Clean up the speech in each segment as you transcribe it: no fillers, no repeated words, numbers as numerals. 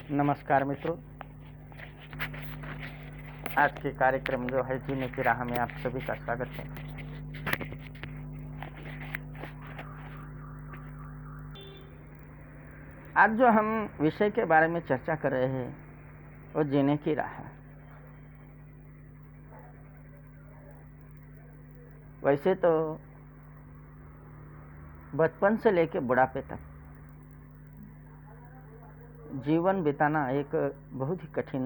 नमस्कार मित्रों। आज के कार्यक्रम जो है जीने की राह में आप सभी का स्वागत है। आज जो हम विषय के बारे में चर्चा कर रहे हैं वो जीने की राह है। वैसे तो बचपन से लेकर बुढ़ापे तक जीवन बिताना एक बहुत ही कठिन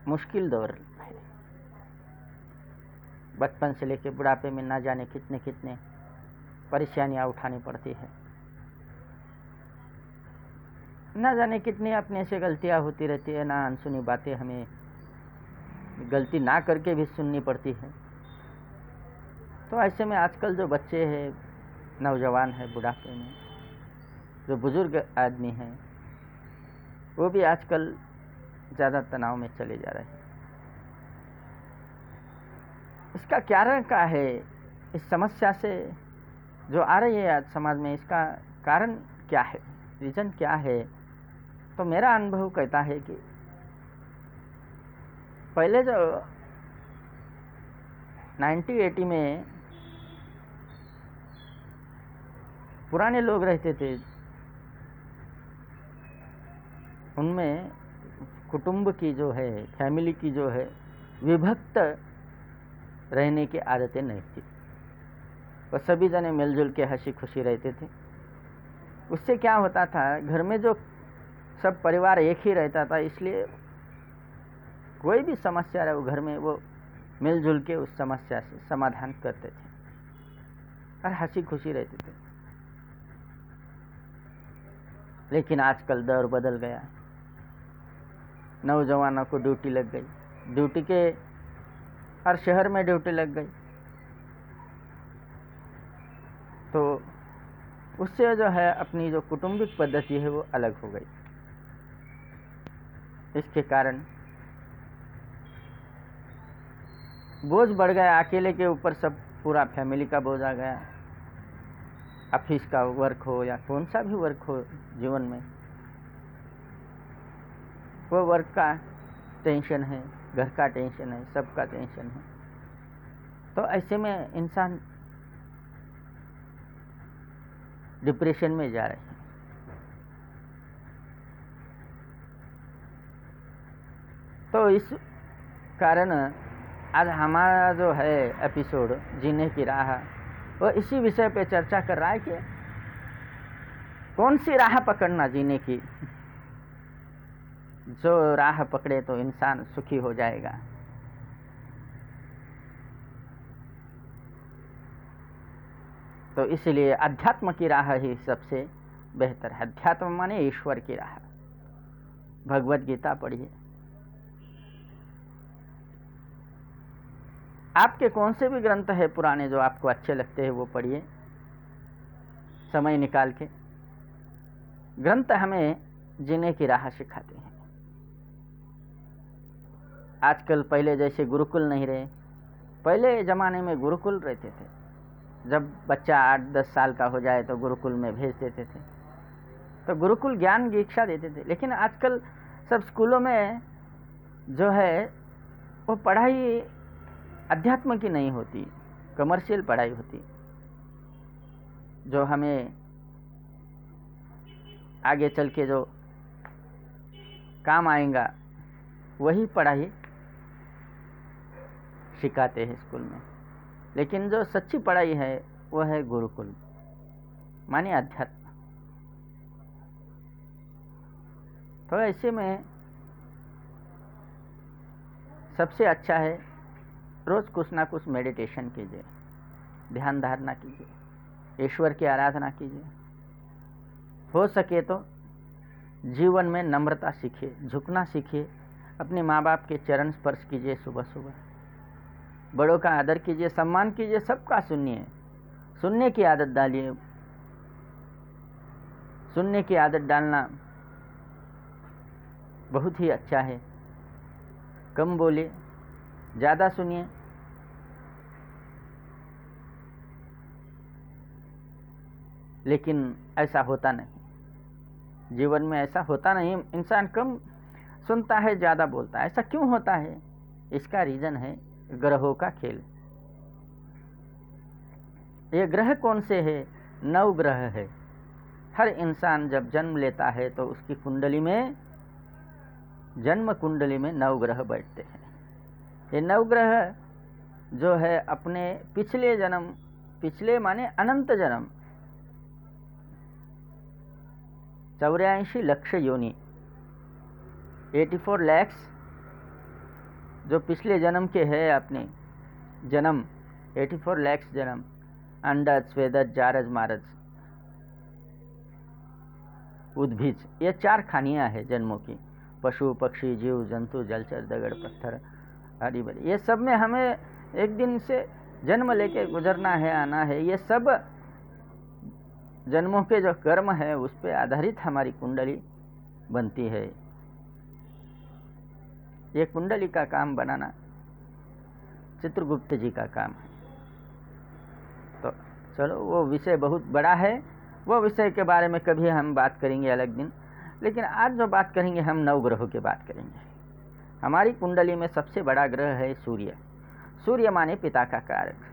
मुश्किल दौर है। बचपन से लेकर बुढ़ापे में ना जाने कितने कितने परेशानियां उठानी पड़ती है, ना जाने कितनी अपने से गलतियां होती रहती है, ना अनसुनी बातें हमें गलती ना करके भी सुननी पड़ती है। तो ऐसे में आजकल जो बच्चे हैं, नौजवान है, बुढ़ापे में जो बुजुर्ग आदमी हैं, वो भी आजकल ज़्यादा तनाव में चले जा रहे हैं। इसका कारण क्या है? इस समस्या से जो आ रही है आज समाज में, इसका कारण क्या है, रीज़न क्या है? तो मेरा अनुभव कहता है कि पहले जो 1980 में पुराने लोग रहते थे, उनमें कुटुंब की जो है, फैमिली की जो है, विभक्त रहने की आदतें नहीं थी। वो सभी जने मिलजुल के हंसी खुशी रहते थे। उससे क्या होता था, घर में जो सब परिवार एक ही रहता था, इसलिए कोई भी समस्या रहे वो घर में वो मिलजुल के उस समस्या से समाधान करते थे और हंसी खुशी रहते थे। लेकिन आजकल दौर बदल गया। नौजवानों को ड्यूटी लग गई, ड्यूटी के हर शहर में ड्यूटी लग गई, तो उससे जो है अपनी जो कुटुंबिक पद्धति है वो अलग हो गई। इसके कारण बोझ बढ़ गया, अकेले के ऊपर सब पूरा फैमिली का बोझ आ गया। ऑफिस का वर्क हो या कौन सा भी वर्क हो जीवन में, वो वर्क का टेंशन है, घर का टेंशन है, सबका टेंशन है। तो ऐसे में इंसान डिप्रेशन में जा रहे हैं। तो इस कारण आज हमारा जो है एपिसोड जीने की राह, वो इसी विषय पे चर्चा कर रहा है कि कौन सी राह पकड़ना जीने की, जो राह पकड़े तो इंसान सुखी हो जाएगा। तो इसलिए अध्यात्म की राह ही सबसे बेहतर है। अध्यात्म माने ईश्वर की राह। भगवत गीता पढ़िए, आपके कौन से भी ग्रंथ है पुराने जो आपको अच्छे लगते हैं वो पढ़िए, समय निकाल के। ग्रंथ हमें जीने की राह सिखाते हैं। आजकल पहले जैसे गुरुकुल नहीं रहे। पहले ज़माने में गुरुकुल रहते थे। जब बच्चा 8-10 साल का हो जाए तो गुरुकुल में भेज देते थे, तो गुरुकुल ज्ञान की शिक्षा देते थे। लेकिन आजकल सब स्कूलों में जो है वो पढ़ाई अध्यात्म की नहीं होती, कमर्शियल पढ़ाई होती। जो हमें आगे चल के जो काम आएगा वही पढ़ाई सिखाते हैं स्कूल में। लेकिन जो सच्ची पढ़ाई है वो है गुरुकुल, माने अध्यात्म। तो ऐसे में सबसे अच्छा है रोज़ कुछ ना कुछ मेडिटेशन कीजिए, ध्यान धारणा कीजिए, ईश्वर की आराधना कीजिए। हो सके तो जीवन में नम्रता सीखिए, झुकना सीखिए, अपने माँ बाप के चरण स्पर्श कीजिए, सुबह सुबह बड़ों का आदर कीजिए, सम्मान कीजिए, सबका सुनिए, सुनने की आदत डालिए। सुनने की आदत डालना बहुत ही अच्छा है। कम बोलिए, ज़्यादा सुनिए। लेकिन ऐसा होता नहीं। जीवन में ऐसा होता नहीं, इंसान कम सुनता है, ज़्यादा बोलता है। ऐसा क्यों होता है? इसका रीज़न है ग्रहों का खेल। ये ग्रह कौन से है? 9 ग्रह है। हर इंसान जब जन्म लेता है तो उसकी कुंडली में, जन्म कुंडली में 9 ग्रह बैठते हैं। ये 9 ग्रह जो है अपने पिछले जन्म, पिछले माने अनंत जन्म, 84 लाख योनि, 84 lakhs जो पिछले जन्म के है अपने जन्म, 84 lakhs जन्म, अंडज, स्वेदज, जारज, मारज, उद्भिज, ये 4 खानियाँ है जन्मों की। पशु, पक्षी, जीव, जंतु, जलचर, दगड़, पत्थर, हरी भरी, ये सब में हमें एक दिन से जन्म लेके गुजरना है, आना है। ये सब जन्मों के जो कर्म है उस पर आधारित हमारी कुंडली बनती है। ये कुंडली का काम बनाना चित्रगुप्त जी का काम है। तो चलो, वो विषय बहुत बड़ा है, वो विषय के बारे में कभी हम बात करेंगे अलग दिन। लेकिन आज जो बात करेंगे हम 9 ग्रहों की बात करेंगे। हमारी कुंडली में सबसे बड़ा ग्रह है सूर्य। सूर्य माने पिता का कारक।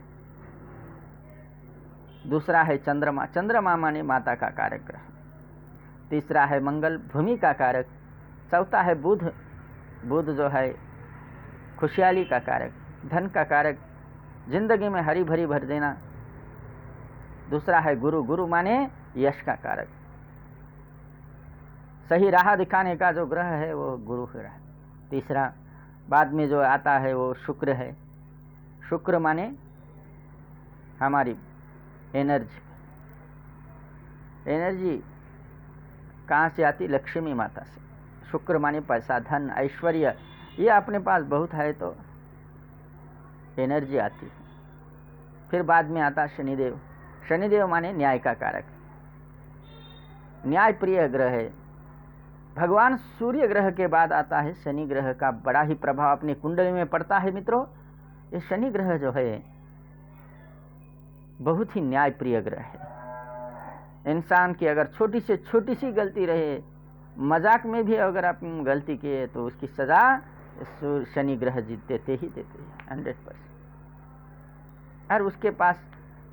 दूसरा है चंद्रमा, चंद्रमा माने माता का कारक ग्रह। तीसरा है मंगल, भूमि का कारक। चौथा है बुध, बुध जो है खुशहाली का कारक, धन का कारक, जिंदगी में हरी भरी भर देना। दूसरा है गुरु, गुरु माने यश का कारक। सही राह दिखाने का जो ग्रह है वो गुरु है। तीसरा बाद में जो आता है वो शुक्र है। शुक्र माने हमारी एनर्जी। एनर्जी कहाँ से आती? लक्ष्मी माता से। शुक्र माने पैसा, धन, ऐश्वर्य, ये अपने पास बहुत है तो एनर्जी आती है। फिर बाद में आता शनिदेव। शनिदेव माने न्याय का कारक, न्याय प्रिय ग्रह है। भगवान सूर्य ग्रह के बाद आता है शनि ग्रह का बड़ा ही प्रभाव अपनी कुंडली में पड़ता है। मित्रों, ये शनि ग्रह जो है बहुत ही न्याय प्रिय ग्रह है। इंसान की अगर छोटी से छोटी सी गलती रहे, मजाक में भी अगर आप गलती किए तो उसकी सजा शनि ग्रह देते ही देते हैं 100%। और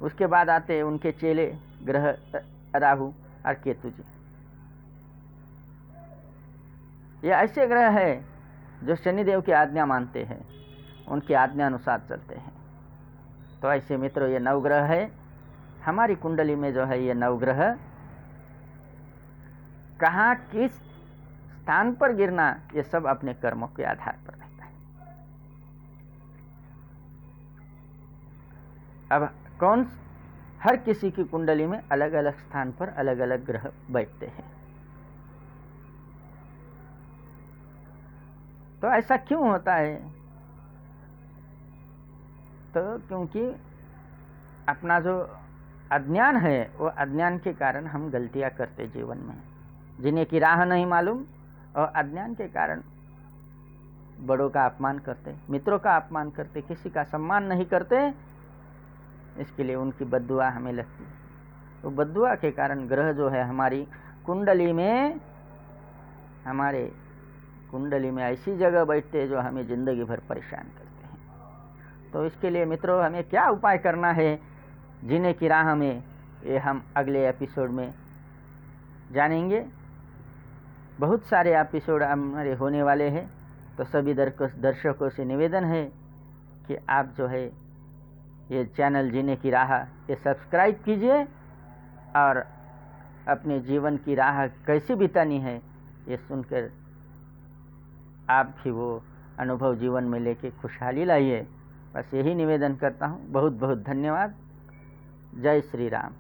उसके बाद आते हैं उनके चेले ग्रह राहु और केतु जी। ये ऐसे ग्रह है जो शनिदेव की आज्ञा मानते हैं, उनकी आज्ञा अनुसार चलते हैं। तो ऐसे मित्रों, ये 9 ग्रह है हमारी कुंडली में। जो है ये 9 ग्रह कहाँ किस स्थान पर गिरना, ये सब अपने कर्मों के आधार पर रहता है। अब हर किसी की कुंडली में अलग अलग स्थान पर अलग अलग ग्रह बैठते हैं। तो ऐसा क्यों होता है? तो क्योंकि अपना जो अज्ञान है, वो अज्ञान के कारण हम गलतियां करते जीवन में, जिन्हें की राह नहीं मालूम, और अज्ञान के कारण बड़ों का अपमान करते, मित्रों का अपमान करते, किसी का सम्मान नहीं करते। इसके लिए उनकी बद्दुआ हमें लगती है। तो बद्दुआ के कारण ग्रह जो है हमारी कुंडली में ऐसी जगह बैठते हैं जो हमें ज़िंदगी भर परेशान करते हैं। तो इसके लिए मित्रों, हमें क्या उपाय करना है जीने की राह में, ये हम अगले एपिसोड में जानेंगे। बहुत सारे एपिसोड हमारे होने वाले हैं। तो सभी दर्शकों से निवेदन है कि आप जो है ये चैनल जीने की राह ये सब्सक्राइब कीजिए, और अपने जीवन की राह कैसी बितानी है ये सुनकर आप भी वो अनुभव जीवन में लेके खुशहाली लाइए। बस यही निवेदन करता हूँ। बहुत बहुत धन्यवाद। जय श्री राम।